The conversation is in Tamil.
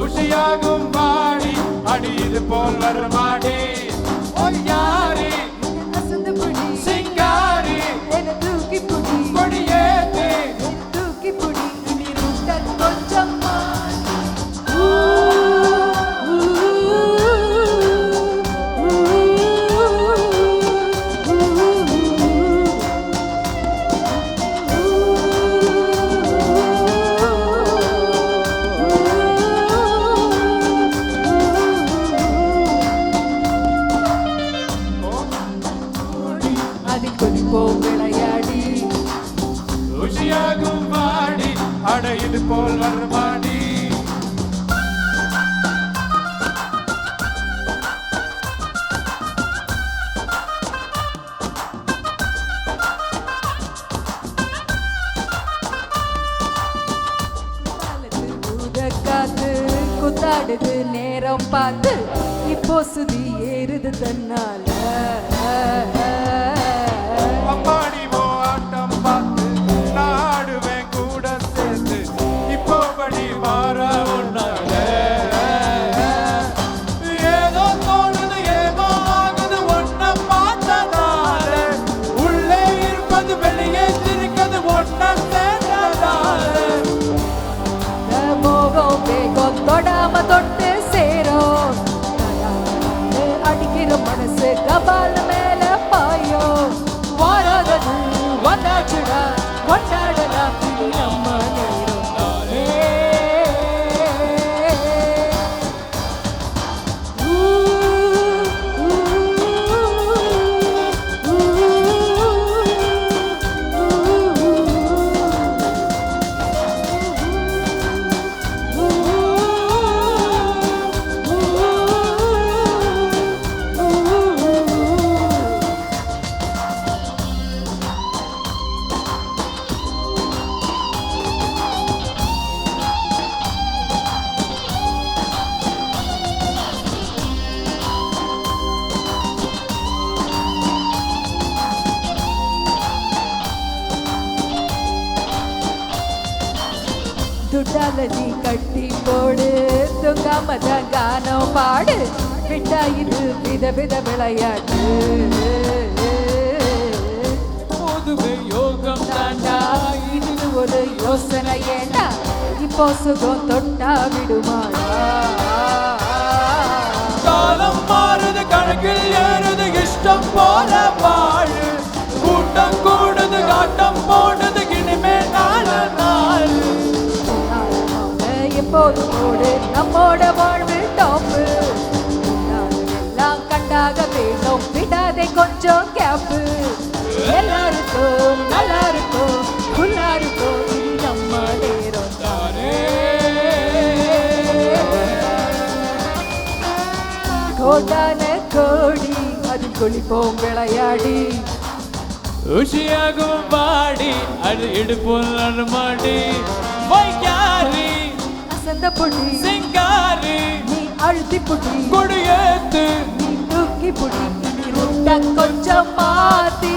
உஷியாகும் வாடி அடி இது போல் வருமாடி யாரி சிங்காரி கொடியேத்து தூக்கி புடி இனி ரூட்ட கொஞ்சம் விளையாடி உஷியாகும் வாடி அட இது போல் வருமாடி காத்து குத்தாடுது நேரம் பார்த்து இப்போ சுதி ஏறுது தன்னால அம்மாடி ஓ ஆட்டம் பார்த்து நாடுவேன் கூட சேர்த்து இப்போ படி மாற ஒன்னால ஏதோ தோணுது ஏதோ ஆகுது ஒன்ன பார்த்ததால உள்ளே இருப்பது வெளியே சிரிக்கிறது ஒன்ன சேர்ந்ததால மோகம் வேகம் தொடாம தொட்டு சேரும் அடிக்கிற மனசு கபால மேல பாயோ வாராதது வந்தாச்சுடா கொண்டாடலாம் நம்ம நேரம் துட்டால நீ கட்டி போடு தூங்காமதான் கானம் பாடு விட்டா இது வித விளையாட்டு போதுவே யோகம் தாண்டா இது ஒரு யோசனை ஏண்டா இப்போ சுகம் தொட்டா விடுமாடா காலம் மாறுது கணக்கில் ஏறுது இஷ்டம் போல வாழு கூட்டம் கூடுது காட்டம் போடுது இனிமே நாள நாள் எப்போது போடு நம்மோட வாழ்வு டாப்பு எல்லாம் கண்டாக வேணும் விடாதே கொஞ்சம் கேப்பு எல்லாருக்கும் நல்லா இருக்கும் ஃபுல்லா இருக்கும் இது நம்ம நேரம் தானே கோடான கோடி அது குளிப்போம் விளையாடி உஷியாகும் வாடி அது இடுப்போல் நடுமாடி வையாரி அசந்த புடி சிங்காரி நீ அழுத்தி புடி கொடியேத்து நீ தூக்கி புடி இனி ரூட்ட கொஞ்சம் மாத்தி